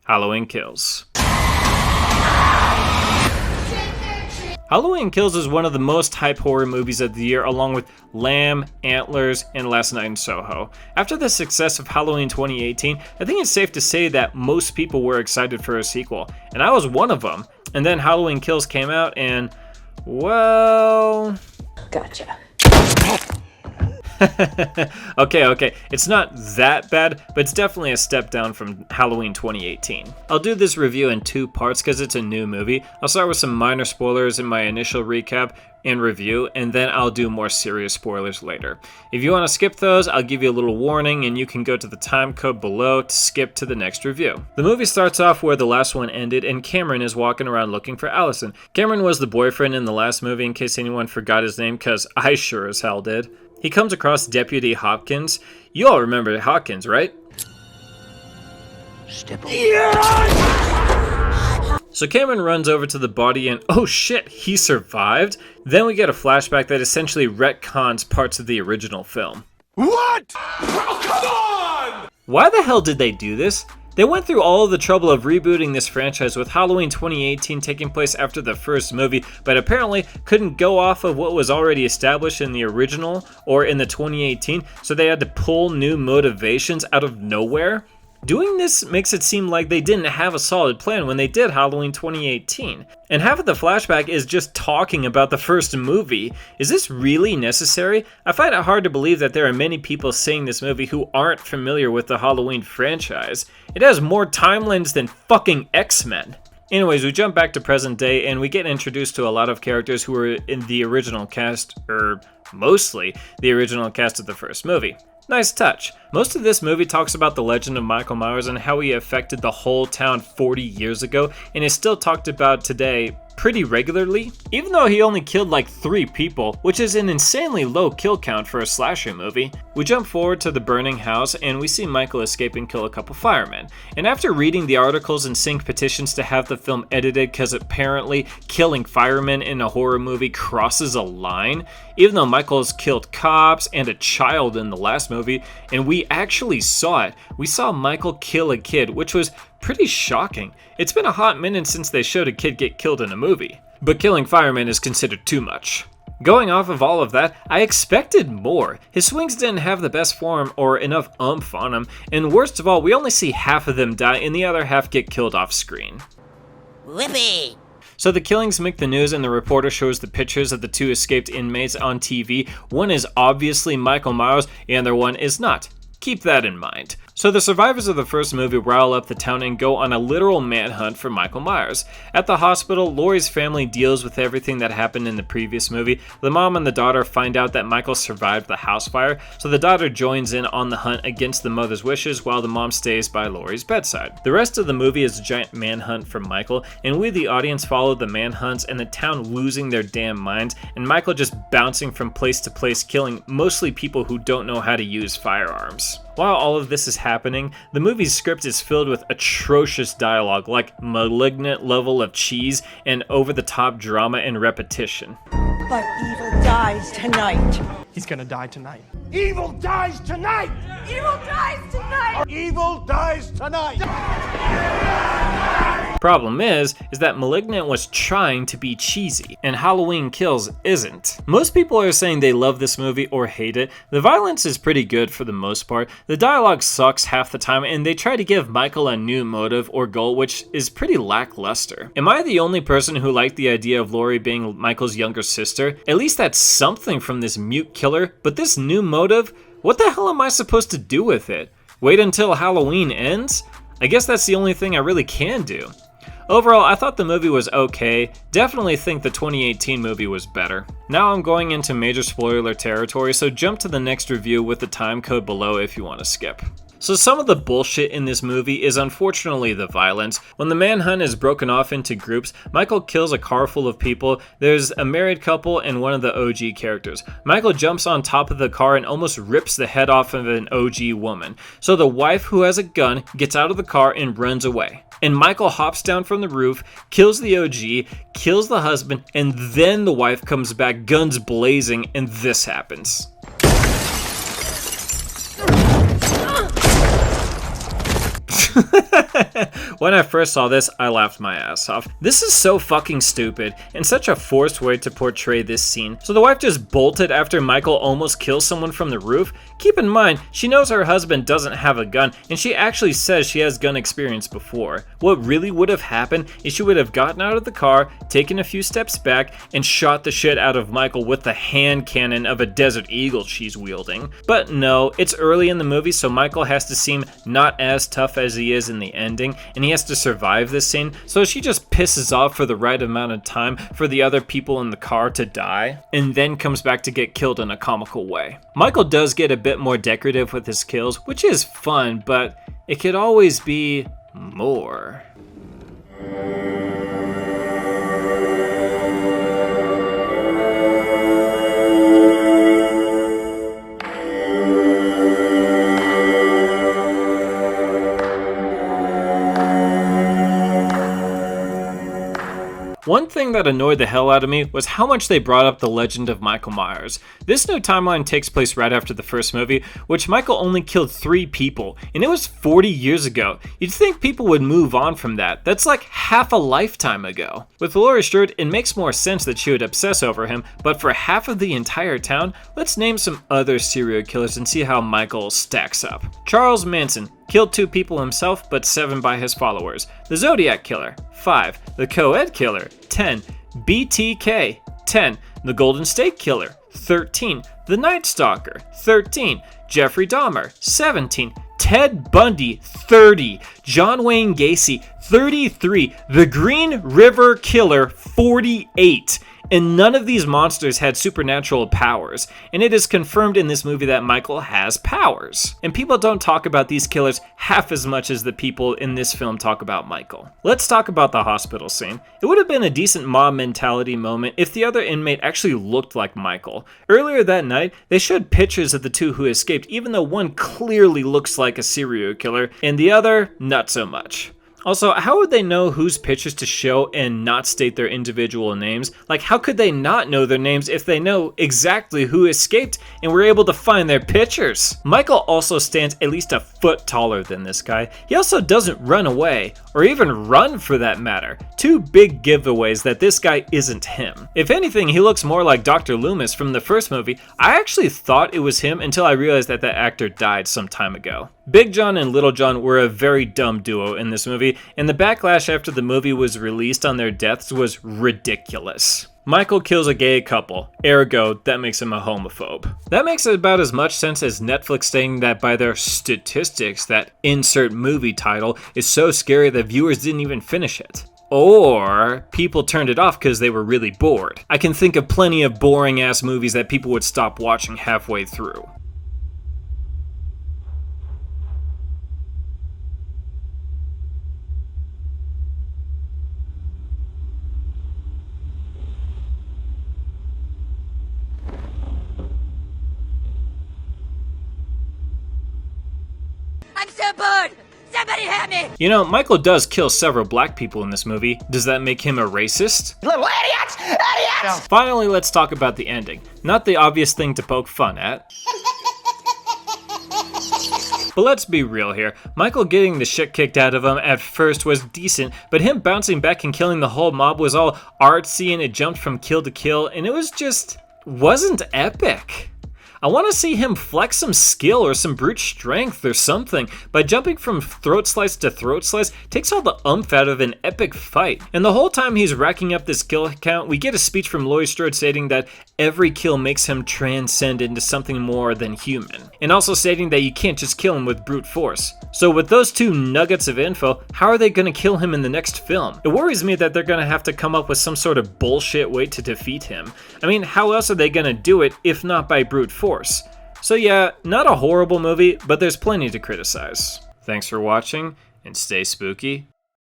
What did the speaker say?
Halloween Kills. Halloween Kills is one of the most hype horror movies of the year, along with Lamb, Antlers, and Last Night in Soho. After the success of Halloween 2018, I think it's safe to say that most people were excited for a sequel, and I was one of them. And then Halloween Kills came out and, well... Gotcha. Okay, it's not that bad, but it's definitely a step down from Halloween 2018. I'll do this review in two parts because it's a new movie. I'll start with some minor spoilers in my initial recap and review, and then I'll do more serious spoilers later. If you want to skip those, I'll give you a little warning and you can go to the time code below to skip to the next review. The movie starts off where the last one ended and Cameron is walking around looking for Allison. Cameron was the boyfriend in the last movie, in case anyone forgot his name, because I sure as hell did. He comes across Deputy Hopkins. You all remember Hopkins, right? Stipple. So Cameron runs over to the body and, oh shit, he survived? Then we get a flashback that essentially retcons parts of the original film. What? Oh, come on! Why the hell did they do this? They went through all of the trouble of rebooting this franchise with Halloween 2018 taking place after the first movie, but apparently couldn't go off of what was already established in the original or in the 2018, so they had to pull new motivations out of nowhere. Doing this makes it seem like they didn't have a solid plan when they did Halloween 2018. And half of the flashback is just talking about the first movie. Is this really necessary? I find it hard to believe that there are many people seeing this movie who aren't familiar with the Halloween franchise. It has more timelines than fucking X-Men. Anyways, we jump back to present day and we get introduced to a lot of characters who were in the original cast, or mostly the original cast of the first movie. Nice touch. Most of this movie talks about the legend of Michael Myers and how he affected the whole town 40 years ago and is still talked about today pretty regularly, even though he only killed like 3 people, which is an insanely low kill count for a slasher movie. We jump forward to the burning house and we see Michael escape and kill a couple firemen. And after reading the articles and seeing petitions to have the film edited because apparently killing firemen in a horror movie crosses a line, even though Michael's killed cops and a child in the last movie, and we actually saw it. We saw Michael kill a kid, which was pretty shocking. It's been a hot minute since they showed a kid get killed in a movie, but killing firemen is considered too much. Going off of all of that, I expected more. His swings didn't have the best form or enough oomph on him, and worst of all, we only see half of them die and the other half get killed off screen. Whippy! So the killings make the news and the reporter shows the pictures of the 2 escaped inmates on TV. One is obviously Michael Myers, and the other one is not. Keep that in mind. So the survivors of the first movie rile up the town and go on a literal manhunt for Michael Myers. At the hospital, Laurie's family deals with everything that happened in the previous movie. The mom and the daughter find out that Michael survived the house fire, so the daughter joins in on the hunt against the mother's wishes while the mom stays by Laurie's bedside. The rest of the movie is a giant manhunt for Michael, and we the audience follow the manhunts and the town losing their damn minds, and Michael just bouncing from place to place killing mostly people who don't know how to use firearms. While all of this is happening, the movie's script is filled with atrocious dialogue like malignant level of cheese and over-the-top drama and repetition. But evil dies tonight. He's gonna die tonight. Evil dies tonight! Evil dies tonight! Evil dies tonight! Problem is that Malignant was trying to be cheesy, and Halloween Kills isn't. Most people are saying they love this movie or hate it. The violence is pretty good for the most part. The dialogue sucks half the time, and they try to give Michael a new motive or goal, which is pretty lackluster. Am I the only person who liked the idea of Laurie being Michael's younger sister? At least that's something from this mute killer, but this new motive? What the hell am I supposed to do with it? Wait until Halloween ends? I guess that's the only thing I really can do. Overall, I thought the movie was okay. Definitely think the 2018 movie was better. Now I'm going into major spoiler territory, so jump to the next review with the time code below if you want to skip. So some of the bullshit in this movie is unfortunately the violence. When the manhunt is broken off into groups, Michael kills a car full of people. There's a married couple and one of the OG characters. Michael jumps on top of the car and almost rips the head off of an OG woman. So the wife, who has a gun, gets out of the car and runs away. And Michael hops down from the roof, kills the OG, kills the husband, and then the wife comes back, guns blazing, and this happens. When I first saw this, I laughed my ass off. This is so fucking stupid, and such a forced way to portray this scene. So the wife just bolted after Michael almost kills someone from the roof? Keep in mind, she knows her husband doesn't have a gun, and she actually says she has gun experience before. What really would have happened is she would have gotten out of the car, taken a few steps back, and shot the shit out of Michael with the hand cannon of a Desert Eagle she's wielding. But no, it's early in the movie, so Michael has to seem not as tough as he is in the ending, and he has to survive this scene, so she just pisses off for the right amount of time for the other people in the car to die, and then comes back to get killed in a comical way. Michael does get a bit more decorative with his kills, which is fun, but it could always be more. One thing that annoyed the hell out of me was how much they brought up the legend of Michael Myers. This new timeline takes place right after the first movie, which Michael only killed 3 people, and it was 40 years ago. You'd think people would move on from that. That's like half a lifetime ago. With Laurie Strode, it makes more sense that she would obsess over him, but for half of the entire town, let's name some other serial killers and see how Michael stacks up. Charles Manson killed 2 people himself, but 7 by his followers. The Zodiac Killer, 5. The Co-Ed Killer, 10. BTK, 10. The Golden State Killer, 13. The Night Stalker, 13. Jeffrey Dahmer, 17. Ted Bundy, 30. John Wayne Gacy, 33. The Green River Killer, 48. And none of these monsters had supernatural powers, and it is confirmed in this movie that Michael has powers. And people don't talk about these killers half as much as the people in this film talk about Michael. Let's talk about the hospital scene. It would have been a decent mob mentality moment if the other inmate actually looked like Michael. Earlier that night, they showed pictures of the 2 who escaped, even though one clearly looks like a serial killer, and the other, not so much. Also, how would they know whose pictures to show and not state their individual names? Like, how could they not know their names if they know exactly who escaped and were able to find their pictures? Michael also stands at least a foot taller than this guy. He also doesn't run away, or even run for that matter. 2 big giveaways that this guy isn't him. If anything, he looks more like Dr. Loomis from the first movie. I actually thought it was him until I realized that that actor died some time ago. Big John and Little John were a very dumb duo in this movie, and the backlash after the movie was released on their deaths was ridiculous. Michael kills a gay couple, ergo, that makes him a homophobe. That makes about as much sense as Netflix saying that by their statistics, that insert movie title is so scary that viewers didn't even finish it. Or people turned it off because they were really bored. I can think of plenty of boring ass movies that people would stop watching halfway through. I'm so bored! Somebody help me! You know, Michael does kill several black people in this movie. Does that make him a racist? Little idiots! Idiots! Finally, let's talk about the ending. Not the obvious thing to poke fun at. But let's be real here. Michael getting the shit kicked out of him at first was decent, but him bouncing back and killing the whole mob was all artsy and it jumped from kill to kill, and it was just wasn't epic. I want to see him flex some skill or some brute strength or something. By jumping from throat slice to throat slice takes all the oomph out of an epic fight. And the whole time he's racking up this kill count, we get a speech from Laurie Strode stating that every kill makes him transcend into something more than human. And also stating that you can't just kill him with brute force. So with those 2 nuggets of info, how are they going to kill him in the next film? It worries me that they're going to have to come up with some sort of bullshit way to defeat him. I mean, how else are they going to do it if not by brute force? So yeah, not a horrible movie, but there's plenty to criticize. Thanks for watching, and stay spooky.